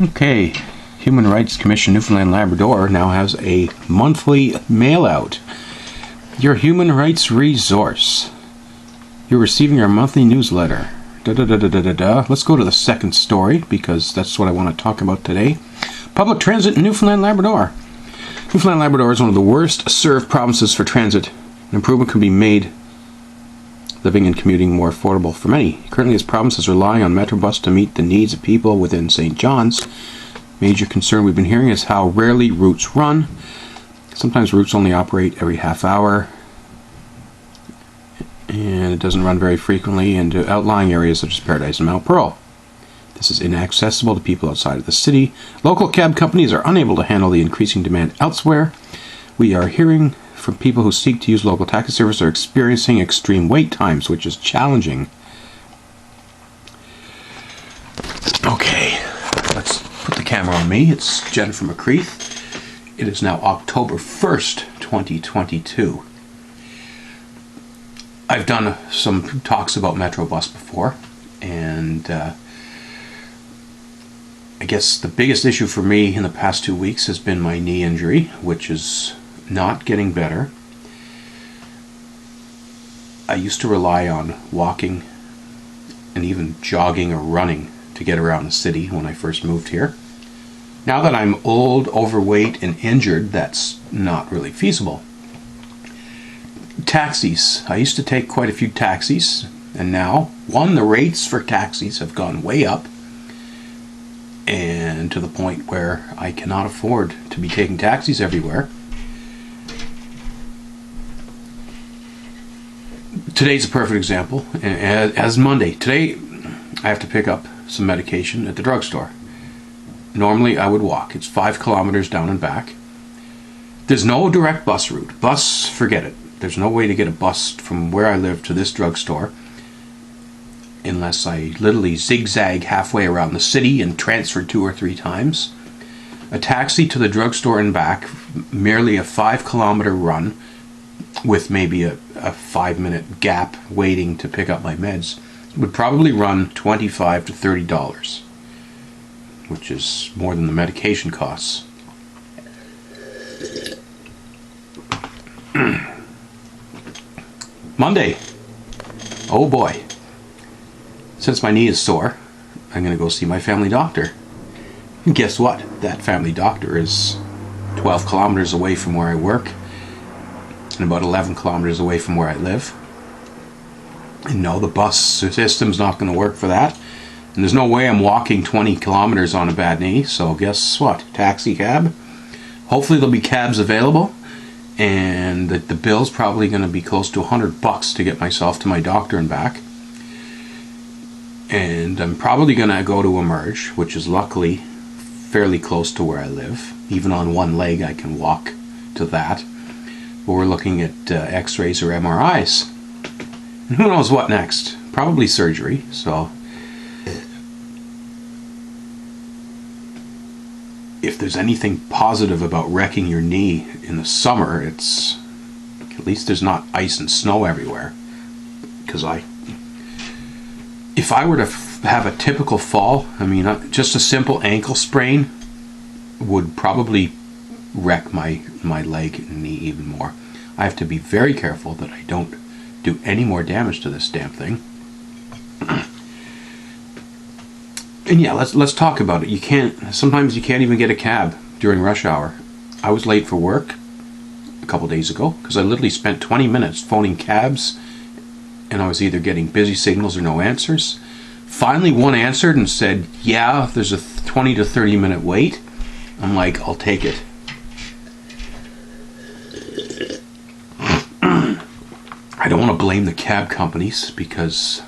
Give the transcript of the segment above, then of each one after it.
Okay, Human Rights Commission Newfoundland Labrador now has a monthly mail-out. Your human rights resource. You're receiving our monthly newsletter. Let's go to the second story because that's what I want to talk about today. Public transit in Newfoundland Labrador. Newfoundland Labrador is one of the worst served provinces for transit. An improvement can be made, living and commuting more affordable for many. Currently, as provinces rely on Metrobus to meet the needs of people within St. John's. Major concern we've been hearing is how rarely routes run. Sometimes routes only operate every half hour, and it doesn't run very frequently into outlying areas such as Paradise and Mount Pearl. This is inaccessible to people outside of the city. Local cab companies are unable to handle the increasing demand elsewhere. We are hearing from people who seek to use local taxi service are experiencing extreme wait times, which is challenging. Okay, let's put the camera on me. It's Jenn from Macreath. It is now October 1st, 2022. I've done some talks about Metrobus before, and I guess the biggest issue for me in the past 2 weeks has been my knee injury, which is not getting better. I used to rely on walking and even jogging or running to get around the city when I first moved here. Now that I'm old, overweight, and injured, that's not really feasible. Taxis. I used to take quite a few taxis, and now, the rates for taxis have gone way up, and to the point where I cannot afford to be taking taxis everywhere. Today's a perfect example. As Monday, today I have to pick up some medication at the drugstore. Normally I would walk. It's 5 kilometers down and back. There's no direct bus route. Bus, forget it. There's no way to get a bus from where I live to this drugstore unless I literally zigzag halfway around the city and transfer 2 or 3 times. A taxi to the drugstore and back, merely a 5 kilometer run with maybe a 5-minute gap waiting to pick up my meds, would probably run $25 to $30, which is more than the medication costs. Monday. Oh boy. Since my knee is sore, I'm going to go see my family doctor. And guess what? That family doctor is 12 kilometers away from where I work and about 11 kilometers away from where I live. And no, the bus system's not going to work for that. And there's no way I'm walking 20 kilometers on a bad knee, so guess what? Taxi cab. Hopefully there'll be cabs available, and the bill's probably going to be close to $100 to get myself to my doctor and back. And I'm probably going to go to Emerge, which is luckily fairly close to where I live. Even on one leg I can walk to that. But we're looking at x-rays or MRIs. And who knows what next? Probably surgery, so if there's anything positive about wrecking your knee in the summer, it's at least there's not ice and snow everywhere. Because if I were to have a typical fall, I mean, just a simple ankle sprain would probably wreck my leg and knee even more. I have to be very careful that I don't do any more damage to this damn thing. And yeah, let's talk about it. Sometimes you can't even get a cab during rush hour. I was late for work a couple days ago because I literally spent 20 minutes phoning cabs, and I was either getting busy signals or no answers. Finally, one answered and said, yeah, there's a 20 to 30 minute wait. I'm like, I'll take it. I don't want to blame the cab companies because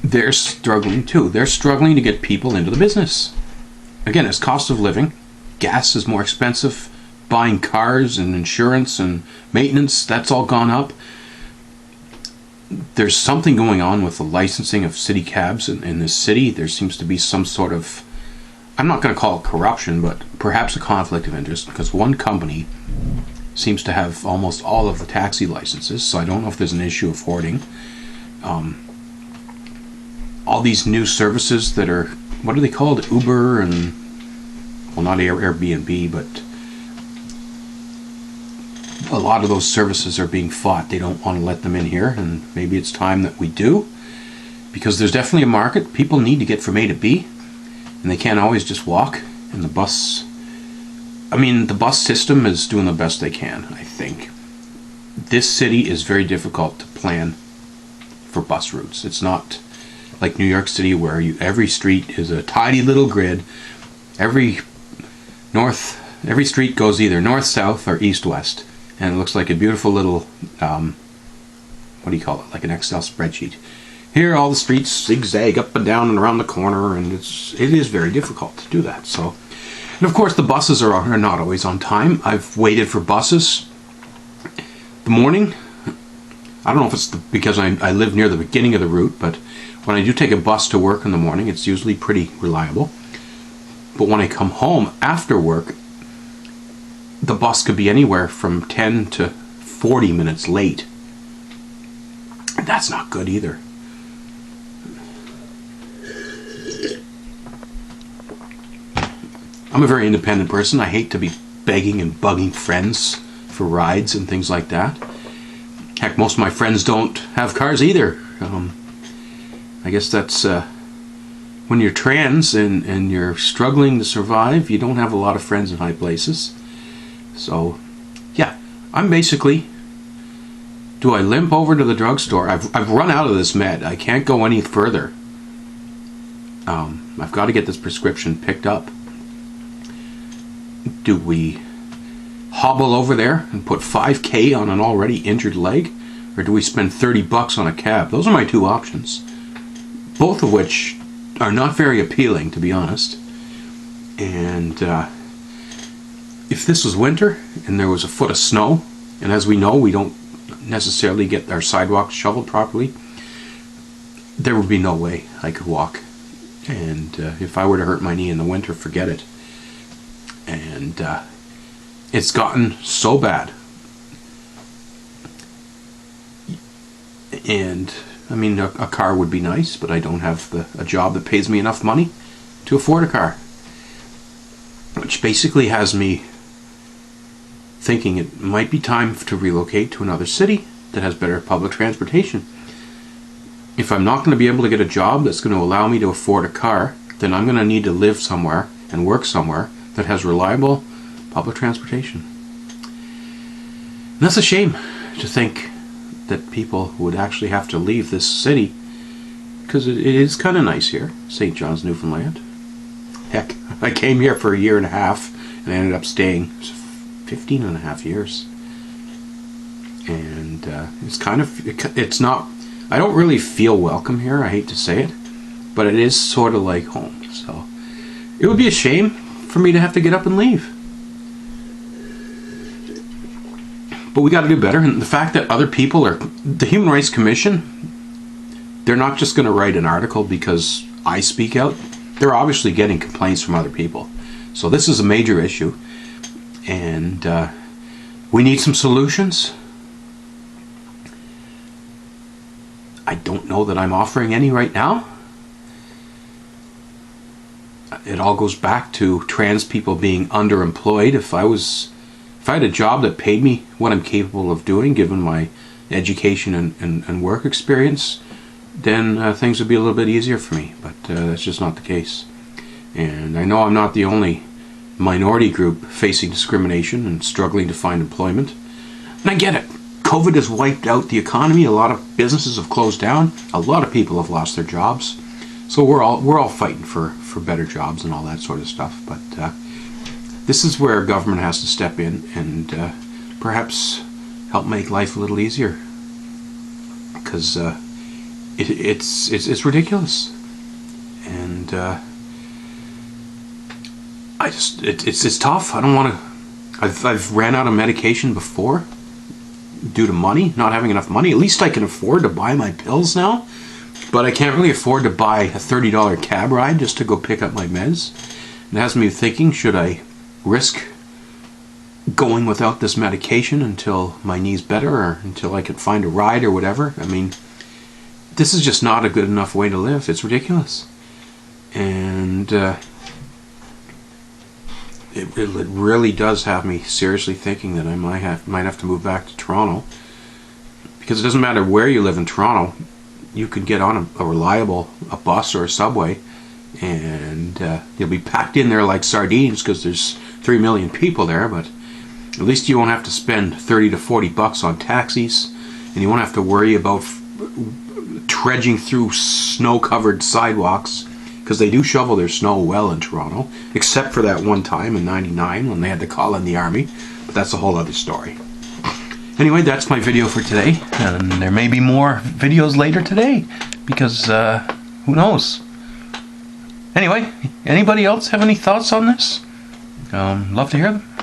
they're struggling too. They're struggling to get people into the business. Again, it's cost of living. Gas is more expensive. Buying cars and insurance and maintenance, that's all gone up. There's something going on with the licensing of city cabs in this city. There seems to be some sort of, I'm not going to call it corruption, but perhaps a conflict of interest, because one company seems to have almost all of the taxi licenses, so I don't know if there's an issue of hoarding. All these new services that are, what are they called? Uber and well, not Airbnb, but a lot of those services are being fought. They don't want to let them in here, and maybe it's time that we do, because there's definitely a market. People need to get from A to B, and they can't always just walk. And the bus system is doing the best they can, I think. This city is very difficult to plan for bus routes. It's not like New York City, where every street is a tidy little grid. Every street goes either north, south, or east, west, and it looks like a beautiful little what do you call it? Like an Excel spreadsheet. Here, all the streets zigzag up and down and around the corner, and it is very difficult to do that. So, and of course, the buses are not always on time. I've waited for buses. The morning, I don't know if it's because I live near the beginning of the route, but when I do take a bus to work in the morning, it's usually pretty reliable. But when I come home after work, the bus could be anywhere from 10 to 40 minutes late. That's not good either. I'm a very independent person. I hate to be begging and bugging friends for rides and things like that. Heck, most of my friends don't have cars either. I guess that's when you're trans and you're struggling to survive, you don't have a lot of friends in high places. So, yeah, I'm basically, do I limp over to the drugstore? I've run out of this med. I can't go any further. I've got to get this prescription picked up. Do we hobble over there and put $5,000 on an already injured leg? Or do we spend $30 on a cab? Those are my two options. Both of which are not very appealing, to be honest. And if this was winter and there was a foot of snow, and as we know, we don't necessarily get our sidewalks shoveled properly, there would be no way I could walk. And if I were to hurt my knee in the winter, forget it. And it's gotten so bad. And I mean, a car would be nice, but I don't have a job that pays me enough money to afford a car. Which basically has me thinking it might be time to relocate to another city that has better public transportation. If I'm not going to be able to get a job that's going to allow me to afford a car, then I'm going to need to live somewhere and work somewhere that has reliable public transportation. And that's a shame to think that people would actually have to leave this city, because it is kind of nice here, St. John's, Newfoundland. Heck, I came here for 1.5 years and I ended up staying 15.5 years. And it's not, I don't really feel welcome here, I hate to say it, but it is sort of like home. So it would be a shame for me to have to get up and leave. But we got to do better. And the fact that other people are, the Human Rights Commission, they're not just going to write an article because I speak out. They're obviously getting complaints from other people. So this is a major issue. And we need some solutions. I don't know that I'm offering any right now. It all goes back to trans people being underemployed. If I had a job that paid me what I'm capable of doing, given my education and work experience, then things would be a little bit easier for me. But that's just not the case. And I know I'm not the only minority group facing discrimination and struggling to find employment. And I get it. COVID has wiped out the economy. A lot of businesses have closed down. A lot of people have lost their jobs. So we're all fighting for better jobs and all that sort of stuff. But this is where government has to step in and perhaps help make life a little easier, because it's ridiculous, and it's tough. I don't want to. I've ran out of medication before due to money, not having enough money. At least I can afford to buy my pills now, but I can't really afford to buy a $30 cab ride just to go pick up my meds. It has me thinking, should I risk going without this medication until my knee's better, or until I can find a ride or whatever? I mean, this is just not a good enough way to live. It's ridiculous. And it really does have me seriously thinking that I might have to move back to Toronto, because it doesn't matter where you live in Toronto, you can get on a reliable bus or a subway, and you'll be packed in there like sardines because there's 3 million people there. But at least you won't have to spend 30 to 40 bucks on taxis, and you won't have to worry about trudging through snow-covered sidewalks, because they do shovel their snow well in Toronto, except for that one time in '99 when they had to call in the army, but that's a whole other story. Anyway, that's my video for today, and there may be more videos later today, because who knows. Anyway, anybody else have any thoughts on this? Love to hear them.